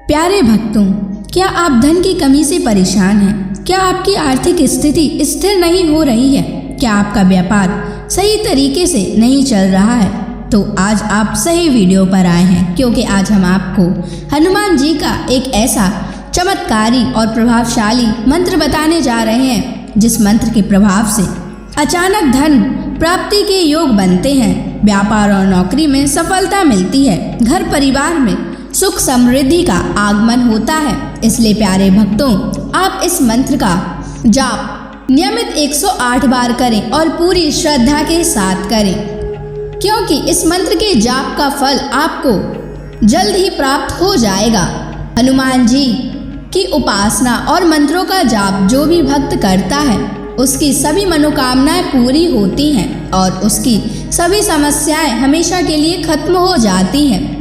प्यारे भक्तों, क्या आप धन की कमी से परेशान हैं? क्या आपकी आर्थिक स्थिति स्थिर नहीं हो रही है? क्या आपका व्यापार सही तरीके से नहीं चल रहा है? तो आज आप सही वीडियो पर आए हैं, क्योंकि आज हम आपको हनुमान जी का एक ऐसा चमत्कारी और प्रभावशाली मंत्र बताने जा रहे हैं, जिस मंत्र के प्रभाव से अचानक धन प्राप्ति के योग बनते हैं, व्यापार और नौकरी में सफलता मिलती है, घर परिवार में सुख समृद्धि का आगमन होता है। इसलिए प्यारे भक्तों, आप इस मंत्र का जाप नियमित 108 बार करें और पूरी श्रद्धा के साथ करें, क्योंकि इस मंत्र के जाप का फल आपको जल्द ही प्राप्त हो जाएगा। हनुमान जी की उपासना और मंत्रों का जाप जो भी भक्त करता है, उसकी सभी मनोकामनाएं पूरी होती हैं और उसकी सभी समस्याएं हमेशा के लिए खत्म हो जाती हैं।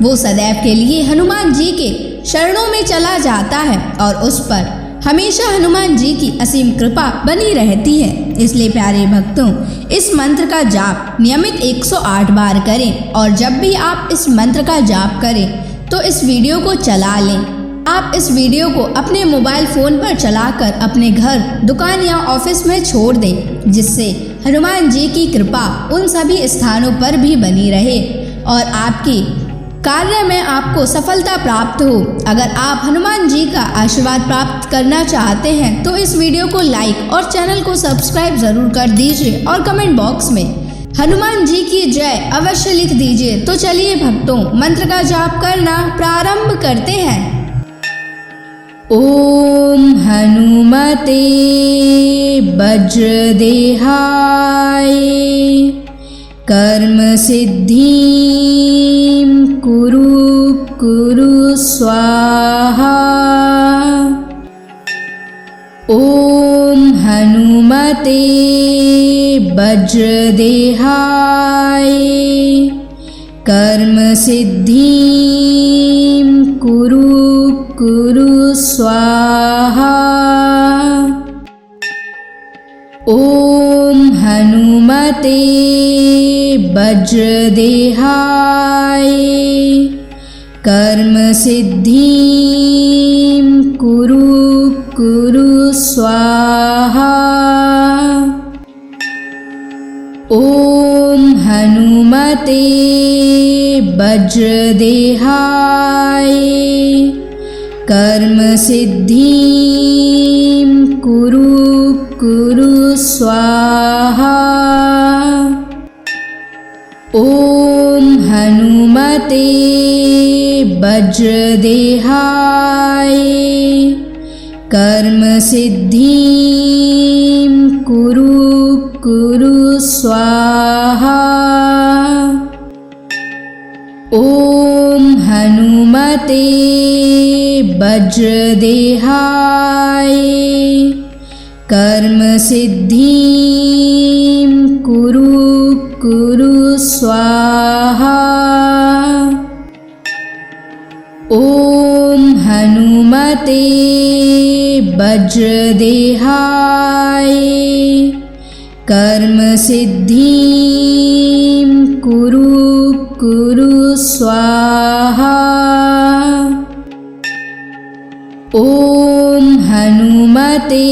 वो सदैव के लिए हनुमान जी के शरणों में चला जाता है और उस पर हमेशा हनुमान जी की असीम कृपा बनी रहती है। इसलिए प्यारे भक्तों, इस मंत्र का जाप नियमित 108 बार करें और जब भी आप इस मंत्र का जाप करें तो इस वीडियो को चला लें। आप इस वीडियो को अपने मोबाइल फ़ोन पर चलाकर अपने घर, दुकान या ऑफिस में छोड़ दें, जिससे हनुमान जी की कृपा उन सभी स्थानों पर भी बनी रहे और आपकी कार्य में आपको सफलता प्राप्त हो। अगर आप हनुमान जी का आशीर्वाद प्राप्त करना चाहते हैं तो इस वीडियो को लाइक और चैनल को सब्सक्राइब जरूर कर दीजिए और कमेंट बॉक्स में हनुमान जी की जय अवश्य लिख दीजिए। तो चलिए भक्तों, मंत्र का जाप करना प्रारंभ करते हैं। ओम हनुमते वज्रदेहाय कर्म सिद्धिं कुरु स्वाहा। ओम हनुमते वज्रदेहाय कर्म सिद्धिं कुरु स्वाहा। ओम हनुमते वज्रदेहाय कर्म सिद्धिं कुरु स्वाहा। ओम हनुमते वज्रदेहाय कर्म सिद्धिं कुरु स्वाहा। ओम हनुमते वज्रदेहाय कर्म सिद्धिं कुरु स्वाहा। ओम हनुमते वज्रदेहाय कर्म सिद्धिं कुरु स्वाहा। ओम हनुमते वज्रदेहाय कर्म सिद्धिं कुरु स्वाहा। ओम हनुमते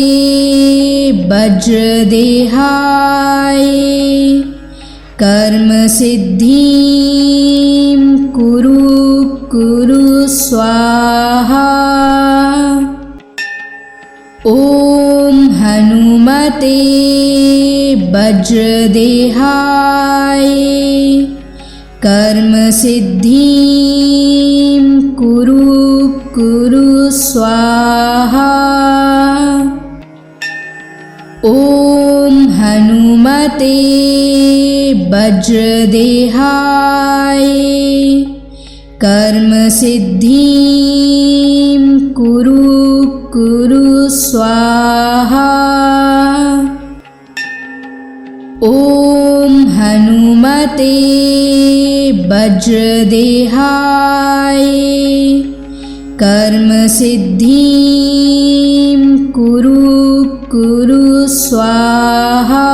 वज्रदेहाय कर्म सिद्धिं कुरु स्वाहा। ओम हनुमते वज्रदेहाय कर्म सिद्धिं कुरु स्वाहा। ओम हनुमते वज्रदेहाय कर्म सिद्धिं कुरु स्वाहा। ओम हनुमते वज्रदेहाय कर्म सिद्धिं कुरु स्वाहा।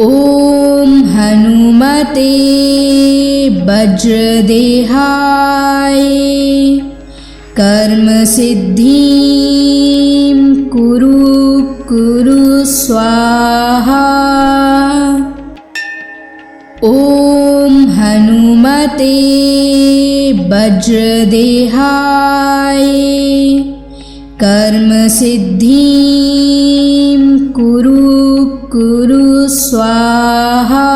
ओम हनुमते वज्रदेहाय कर्म सिद्धिं कुरु कुरु स्वाहा। ॐ हनुमते वज्रदेहाय कर्म सिद्धिं कुरु कुरु स्वाहा।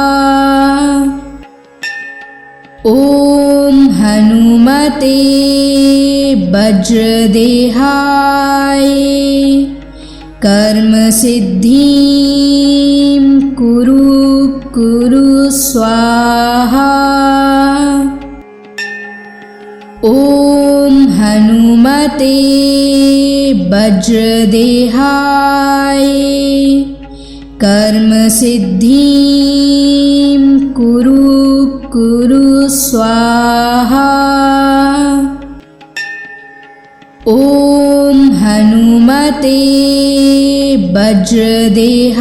ॐ हनुमते वज्रदेहाय कर्म सिद्धिं कुरु कुरु स्वाहा। ॐ हनुमते वज्रदेहाय कर्म सिद्धिं कुरु कुरु स्वाहा। ॐ हनुमते वज्रदेहाय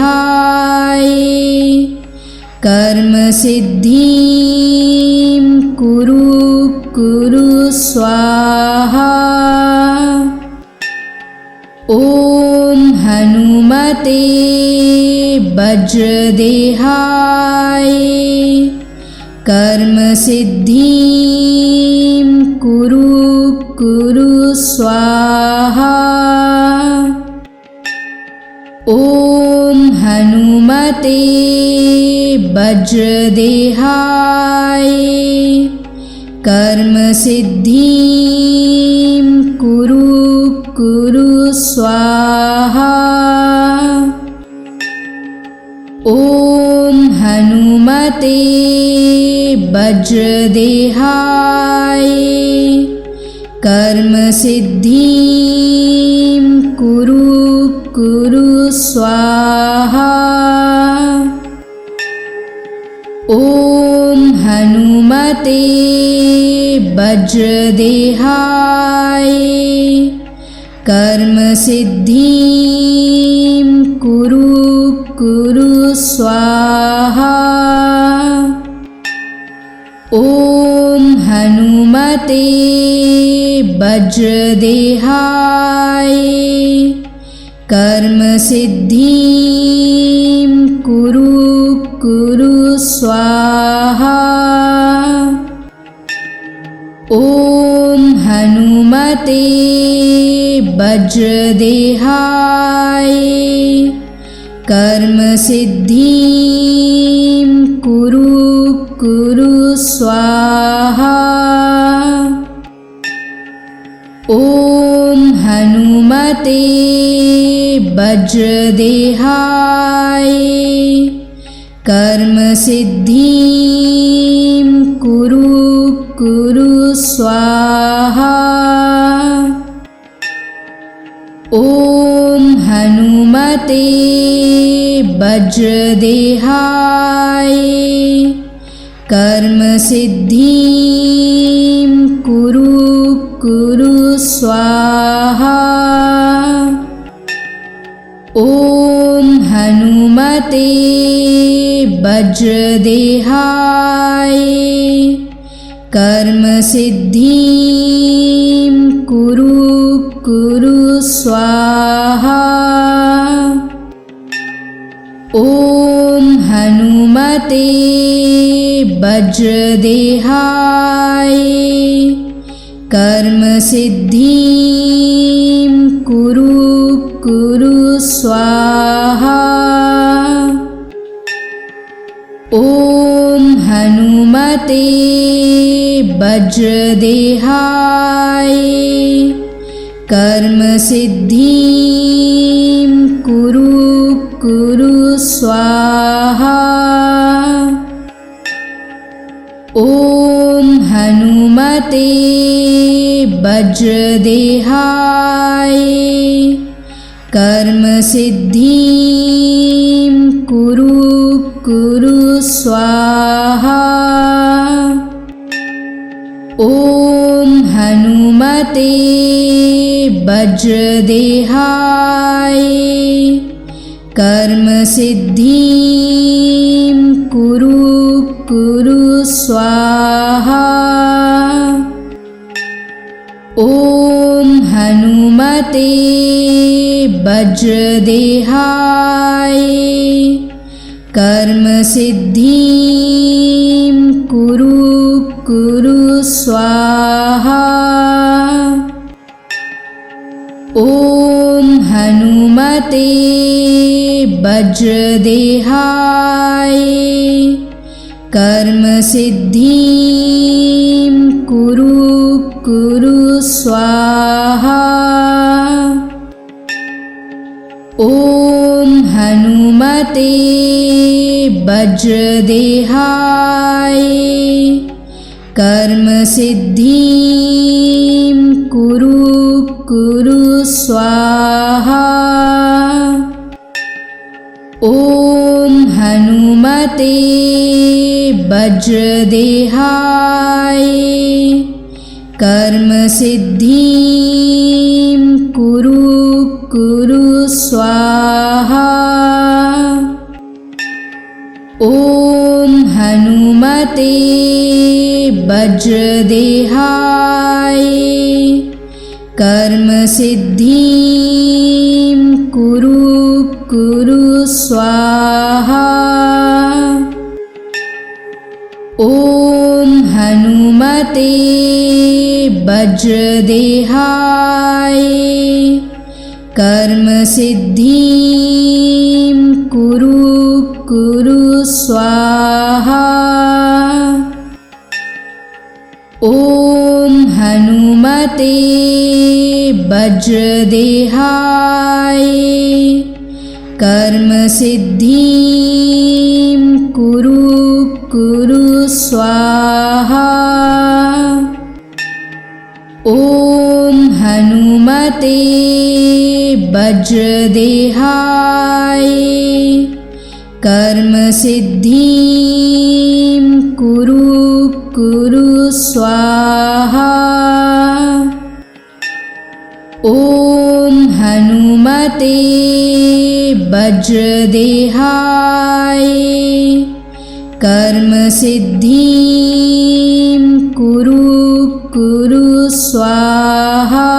कर्म सिद्धिं कुरु कुरु स्वाहा। ॐ हनुमते वज्रदेहाय कर्म सिद्धिं कुरु कुरु स्वाहा। ॐ हनुमते वज्रदेहाय कर्म सिद्धिं कुरु कुरु स्वाहा। ॐ हनुमते वज्रदेहाय कर्म सिद्धिं कुरु कुरु स्वाहा। ॐ हनुमते वज्रदेहाय कर्म सिद्धिं कुरु कुरु स्वाहा। ॐ हनुमते वज्रदेहाय कर्म सिद्धिं कुरु कुरु स्वाहा। ॐ हनुमते वज्रदेहाय कर्म सिद्धिं कुरु कुरु स्वाहा। ॐ हनुमते वज्रदेहाय कर्म सिद्धिं कुरु कुरु स्वाहा। ॐ हनुमते वज्रदेहाय कर्म सिद्धिं कुरु कुरु स्वाहा। ॐ हनुमते वज्रदेहाय कर्म सिद्धिं कुरु कुरु स्वाहा। ॐ हनुमते वज्रदेहाय कर्म सिद्धिं कुरु कुरु स्वाहा। ॐ हनुमते वज्रदेहाय कर्म सिद्धिं कुरु कुरु स्वाहा। ॐ हनुमते वज्रदेहाय कर्म सिद्धिं कुरु कुरु स्वाहा। ॐ हनुमते वज्रदेहाय कर्म सिद्धिं कुरु कुरु स्वाहा। स्वाहा। ॐ हनुमते वज्रदेहाय कर्म सिद्धिं कुरु स्वाहा। ॐ हनुमते वज्रदेहाय कर्म सिद्धिं कुरु स्वाहा। ॐ हनुमते वज्रदेहाय कर्म सिद्धिं कुरु स्वाहा। ॐ हनुमते वज्रदेहाय कर्म सिद्धिं कुरु स्वाहा। ॐ हनुमते वज्रदेहाय कर्म सिद्धिं कुरु स्वाहा। ॐ हनुमते वज्रदेहाय कर्म सिद्धिं कुरु स्वाहा। ॐ हनुमते वज्रदेहाय कर्म सिद्धिं कुरु स्वाहा। ॐ हनुमते वज्रदेहाय कर्म सिद्धिं कुरु स्वाहा। ॐ हनुमते वज्रदेहाय कर्म सिद्धिं कुरु स्वाहा।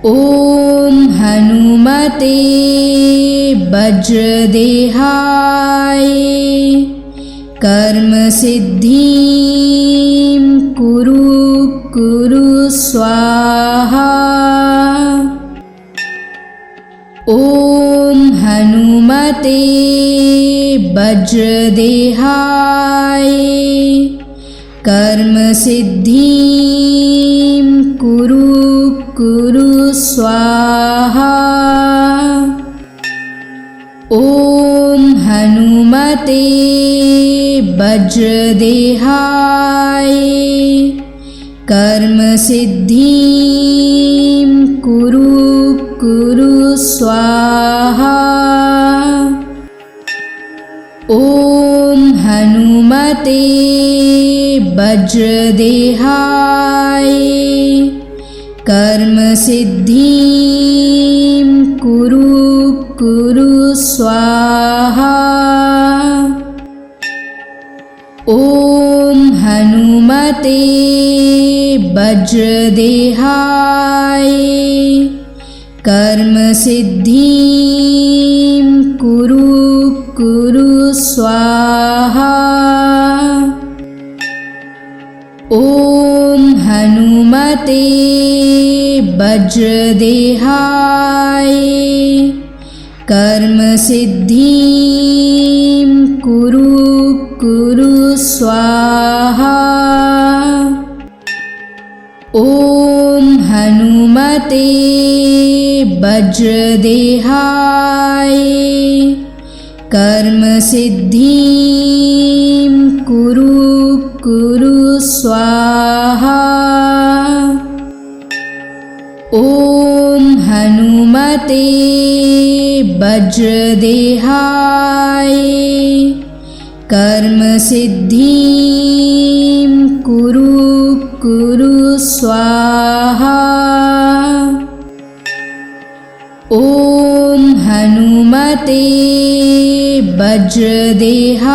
ॐ हनुमते वज्रदेहाय कर्म सिद्धिं कुरु स्वाहा। ॐ हनुमते वज्रदेहाय कर्म सिद्धिं कुरु स्वाहा। ॐ हनुमते वज्रदेहाय कर्म सिद्धिं कुरु स्वाहा। ॐ हनुमते वज्रदेहाय कर्म सिद्धिं कुरु स्वाहा। ॐ हनुमते वज्रदेहाय कर्म सिद्धिं कुरु स्वाहा। ॐ हनुमते वज्रदेहाय कर्म सिद्धिं कुरु स्वाहा। ॐ हनुमते वज्रदेहाय कर्म सिद्धिं कुरु स्वाहा। ॐ हनुमते वज्रदेहाय कर्म सिद्धिं कुरु स्वाहा। ॐ हनुमते वज्रदेहाय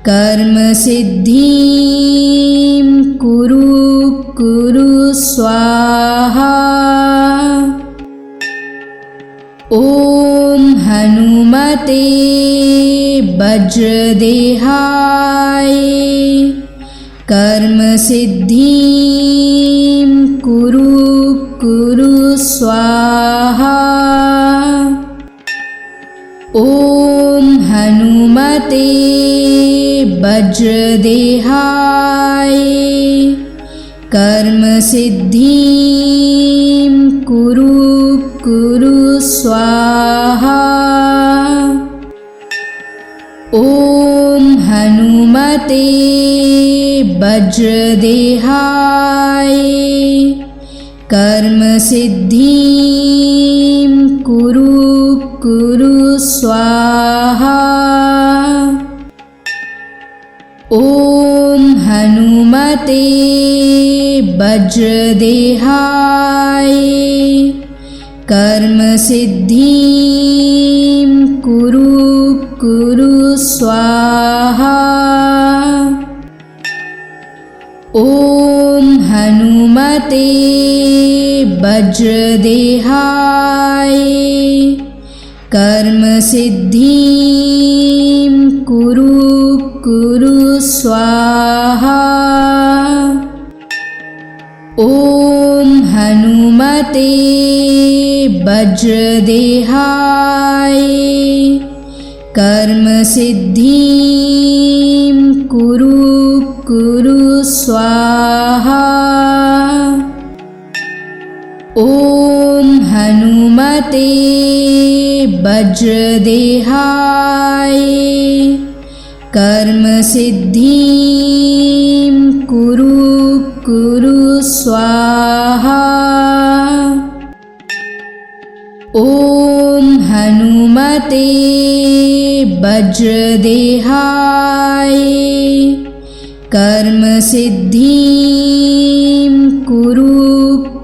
कर्म सिद्धिं कुरु कुरु स्वाहा। ॐ हनुमते वज्रदेहाय कर्म सिद्धिं कुरु कुरु स्वाहा। ॐ हनुमते वज्रदेहाय कर्म सिद्धिं कुरु कुरु स्वाहा। ॐ हनुमते वज्रदेहाय कर्म सिद्धिं कुरु कुरु स्वाहा। ॐ हनुमते वज्रदेहाय कर्म सिद्धिं कुरु कुरु स्वाहा। ॐ हनुमते वज्रदेहाय कर्म सिद्धिं कुरु कुरु स्वाहा। ॐ हनुमते वज्रदेहाय कर्म सिद्धिं कुरु कुरु स्वाहा। ॐ हनुमते वज्रदेहाय कर्म सिद्धिं कुरु कुरु स्वाहा। ॐ हनुमते वज्रदेहाय कर्म सिद्धिं कुरु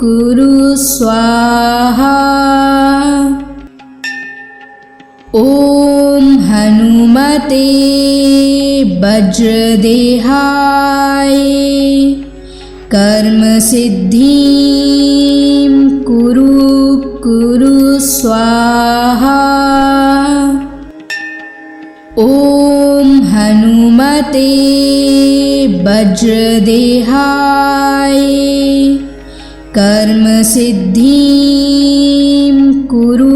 कुरु स्वाहा। ॐ हनुमते वज्रदेहाय कर्म सिद्धिं कुरु कुरु स्वाहा। ॐ हनुमते वज्रदेहाय कर्म सिद्धिं कुरु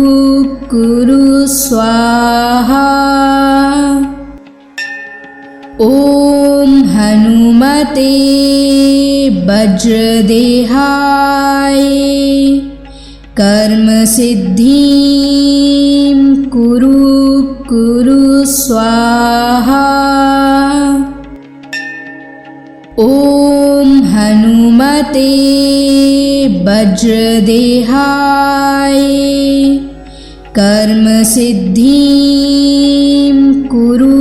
कुरु स्वाहा। ॐ हनुमते वज्रदेहाय कर्म सिद्धिं कुरु कुरु स्वाहा। ॐ हनुमते वज्रदेहाय कर्म सिद्धिं कुरु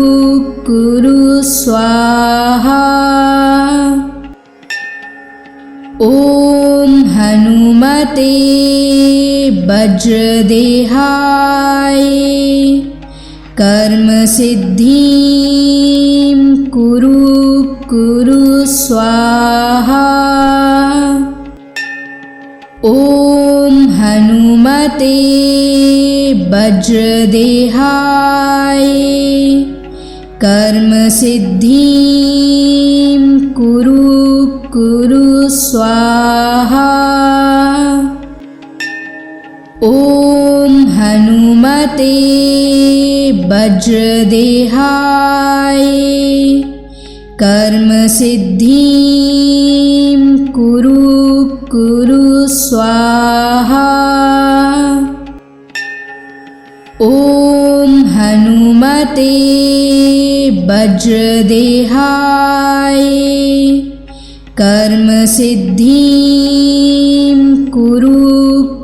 कुरु स्वाहा। ॐ हनुमते वज्रदेहाय कर्म सिद्धिं कुरु कुरु स्वाहा। ॐ हनुमते वज्रदेहाय कर्म सिद्धिं कुरु कुरु स्वाहा। ॐ हनुमते वज्रदेहाय कर्म सिद्धिं कुरु कुरु स्वाहा। ॐ हनुमते वज्रदेहाय कर्म सिद्धिं कुरु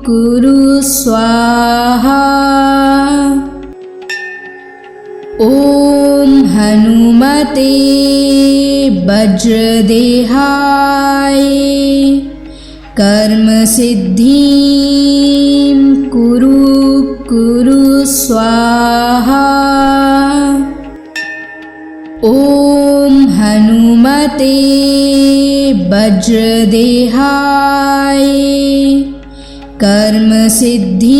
कुरु स्वाहा। ॐ हनुमते वज्रदेहाय कर्म सिद्धिं कुरु कुरु स्वाहा। ॐ हनुमते वज्रदेहाय कर्मसिद्धिं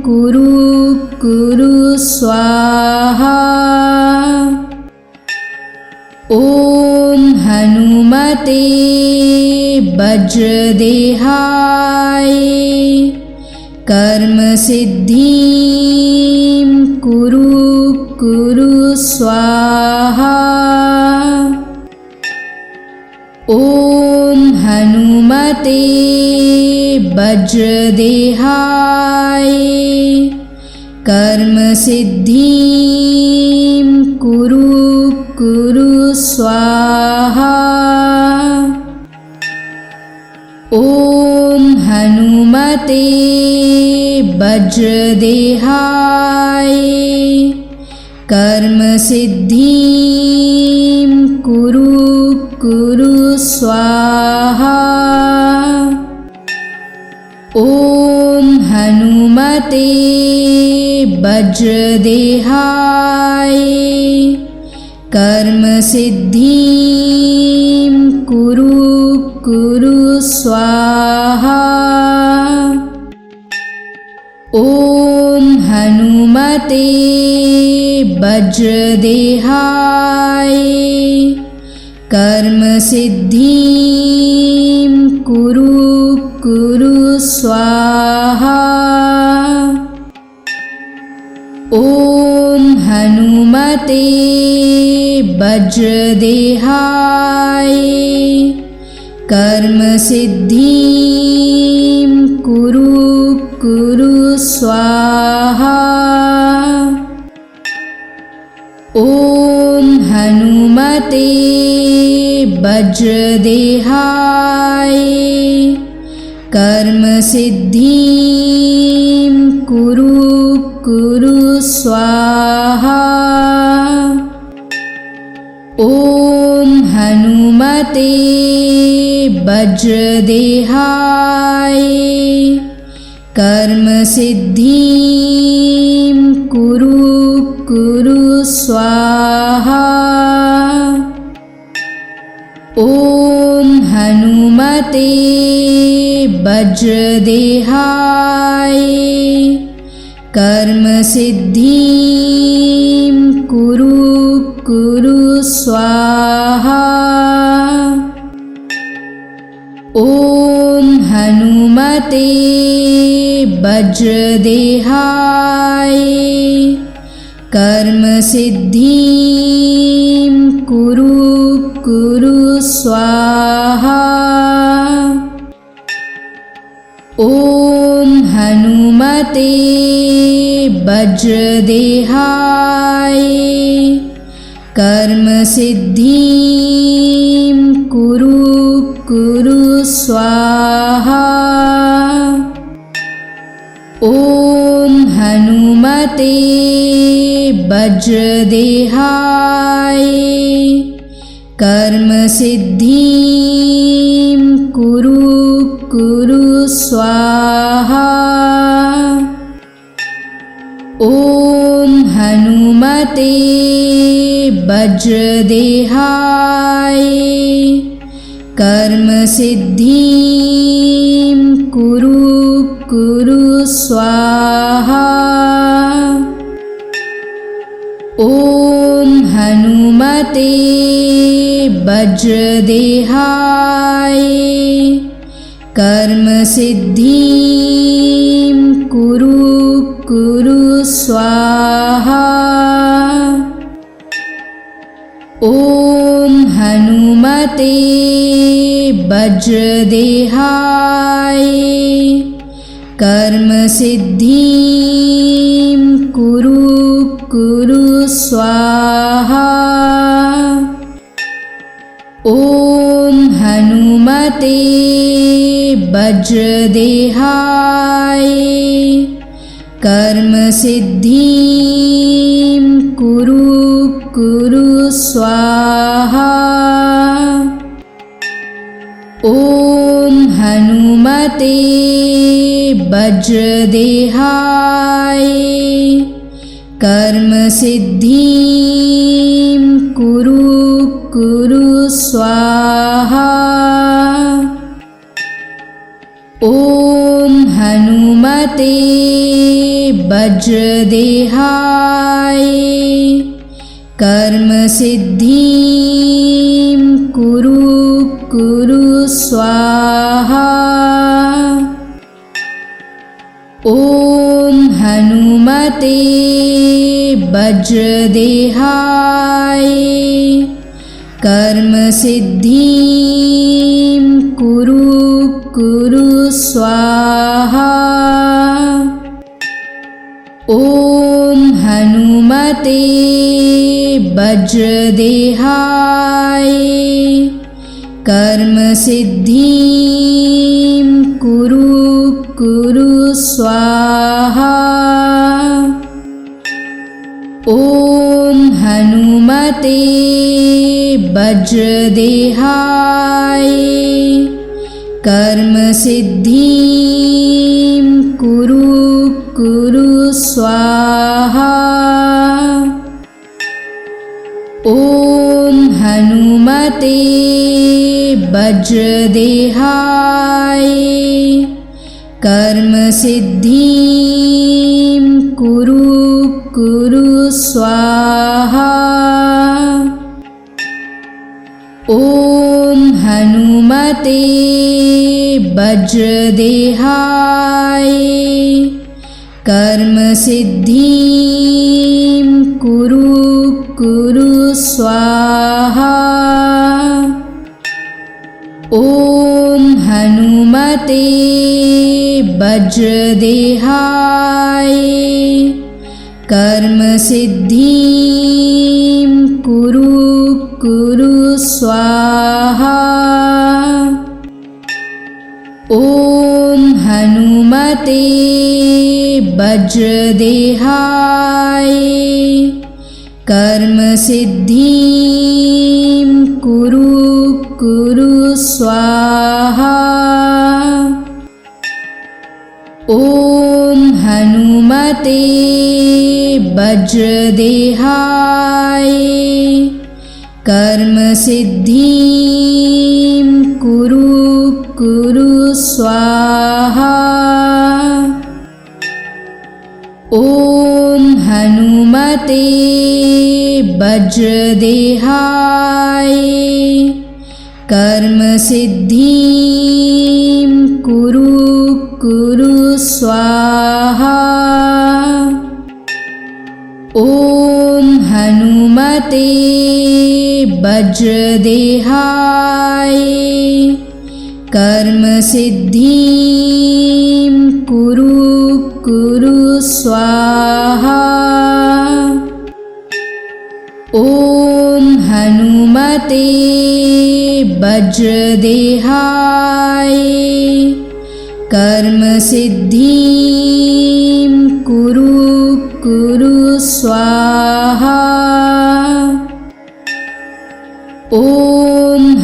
कुरु स्वाहा। ॐ हनुमते वज्रदेहाय कर्मसिद्धिं कुरु स्वाहा। ॐ हनुमते वज्रदेहाय कर्मसिद्धिं कुरु स्वाहा। ॐ हनुमते वज्रदेहाय कर्मसिद्धिं कुरु स्वाहा। ॐ हनुमते वज्रदेहाय कर्मसिद्धिं कुरु स्वाहा। ॐ हनुमते वज्रदेहाय कर्मसिद्धिं कुरु स्वाहा। ॐ हनुमते वज्रदेहाय कर्मसिद्धिं कुरु स्वाहा। ॐ हनुमते वज्रदेहाय कर्मसिद्धिं कुरु स्वाहा। ॐ हनुमते वज्रदेहाय कर्मसिद्धिं कुरु स्वाहा। ॐ हनुमते वज्रदेहाय कर्मसिद्धिं कुरु स्वाहा। ॐ हनुमते वज्रदेहाय कर्मसिद्धिं कुरु स्वाहा। ॐ हनुमते वज्रदेहाय कर्मसिद्धिं कुरु स्वाहा। ॐ हनुमते वज्रदेहाय कर्मसिद्धिं कुरु स्वाहा। ॐ हनुमते वज्रदेहाय कर्मसिद्धिं कुरु स्वाहा। ॐ हनुमते वज्रदेहाय कर्मसिद्धिं कुरु स्वाहा। ॐ हनुमते वज्रदेहाय कर्मसिद्धिं कुरु स्वाहा। ॐ हनुमते वज्रदेहाय कर्मसिद्धिं कुरु स्वाहा। ॐ हनुमते वज्रदेहाय कर्म सिद्धिं कुरु कुरु स्वाहा। ॐ हनुमते वज्रदेहाय कर्म सिद्धिं कुरु कुरु स्वाहा। ॐ हनुमते वज्रदेहाय कर्म सिद्धिं कुरु कुरु स्वाहा। ॐ हनुमते वज्रदेहाय कर्म सिद्धिं कुरु कुरु स्वाहा। ॐ हनुमते वज्रदेहाय कर्म सिद्धिं कुरु कुरु स्वाहा। ॐ हनुमते वज्रदेहाय कर्म सिद्धिं कुरु कुरु स्वाहा। ॐ हनुमते वज्रदेहाय कर्म सिद्धिं कुरु कुरु स्वाहा। ॐ हनुमते वज्रदेहाय कर्म सिद्धिं कुरु कुरु स्वाहा। ॐ हनुमते वज्रदेहाय कर्म सिद्धिं कुरु कुरु स्वाहा। ॐ हनुमते वज्रदेहाय कर्म सिद्धिं कुरु कुरु स्वाहा। ॐ हनुमते वज्रदेहाय कर्म सिद्धिं कुरु कुरु स्वाहा। ॐ हनुमते वज्रदेहाय कर्म सिद्धिं कुरु कुरु स्वाहा। ॐ हनुमते वज्रदेहाय कर्म सिद्धिं कुरु कुरु स्वाहा। ॐ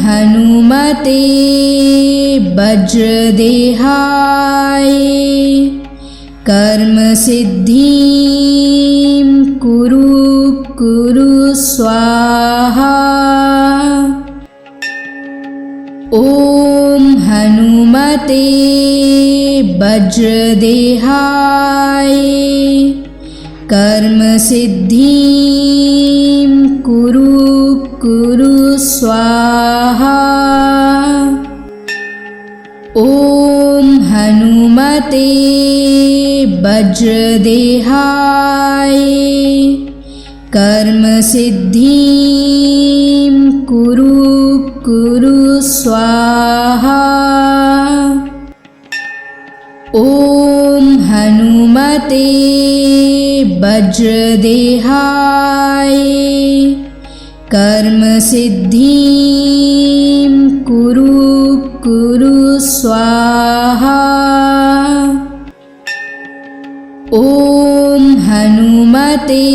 हनुमते वज्रदेहाय कर्म सिद्धिं कुरु कुरु स्वाहा। ॐ हनुमते वज्रदेहाय कर्म सिद्धिं कुरु कुरु स्वाहा। ॐ हनुमते वज्रदेहाय कर्म सिद्धिं कुरु कुरु स्वाहा। ॐ हनुमते वज्रदेहाय कर्म सिद्धिं कुरु कुरु स्वाहा। ॐ हनुमते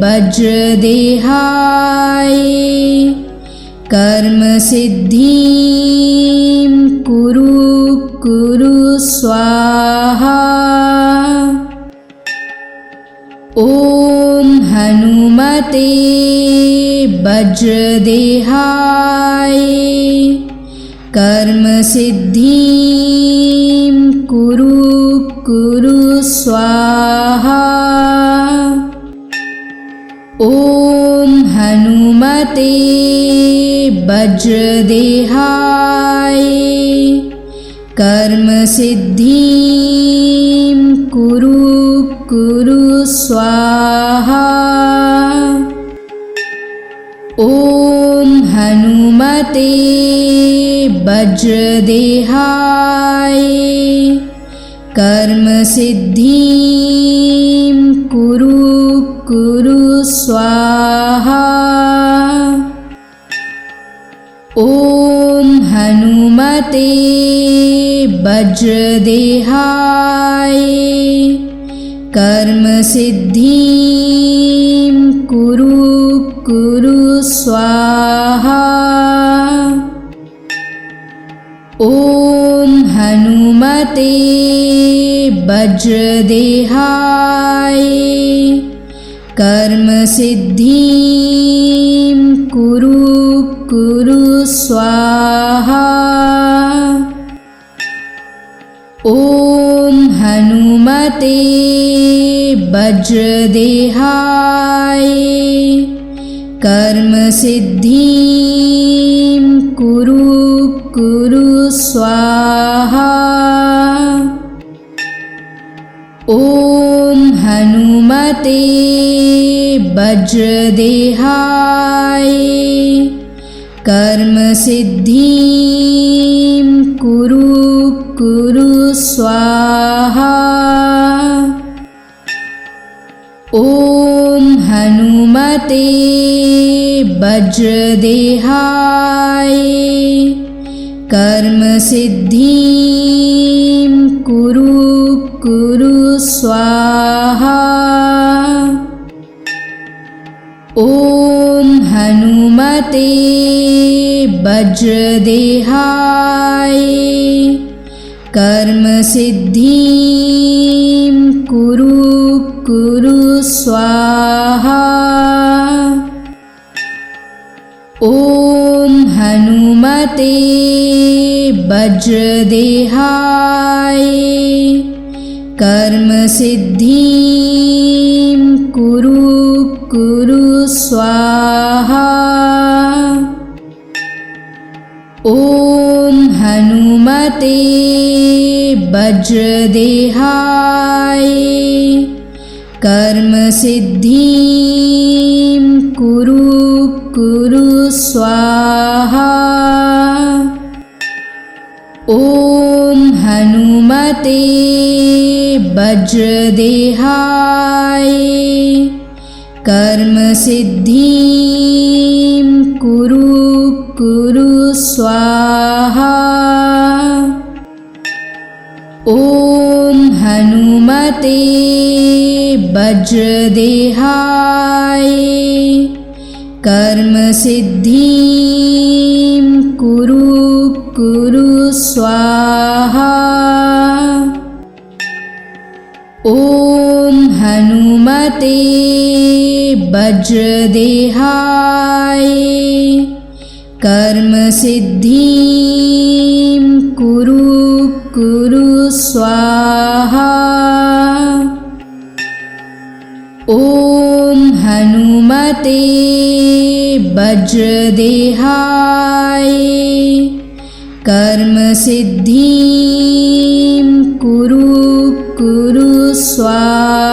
वज्रदेहाय कर्म सिद्धिं कुरु कुरु स्वाहा। ॐ हनुमते वज्रदेहाय कर्म सिद्धिं कुरु स्वाहा। ॐ हनुमते वज्रदेहाय कर्म सिद्धिं कुरु स्वाहा। ॐ हनुमते वज्रदेहाय कर्म सिद्धिं कुरु स्वाहा। ॐ हनुमते वज्रदेहाय कर्म सिद्धिं कुरु स्वाहा। ॐ हनुमते वज्रदेहाय कर्म सिद्धिं कुरु स्वाहा। ॐ हनुमते वज्रदेहाय कर्म सिद्धिं कुरु स्वाहा। ॐ हनुमते वज्रदेहाय कर्म सिद्धिं कुरु स्वाहा। ॐ हनुमते वज्रदेहाय कर्म सिद्धिं कुरु स्वाहा। ॐ हनुमते वज्रदेहाय कर्म सिद्धिं कुरु स्वाहा। ॐ हनुमते वज्रदेहाय कर्म सिद्धिं कुरु स्वाहा। ॐ हनुमते वज्रदेहाय कर्म सिद्धिं कुरु स्वाहा। ॐ हनुमते वज्रदेहाय कर्म सिद्धिं कुरु स्वाहा। ॐ हनुमते वज्रदेहाय कर्म सिद्धिं कुरु स्वाहा। ॐ हनुमते वज्रदेहाय कर्म सिद्धिं कुरु स्वाहा। ॐ हनुमते वज्रदेहाय कर्म सिद्धिं कुरु स्वाहा।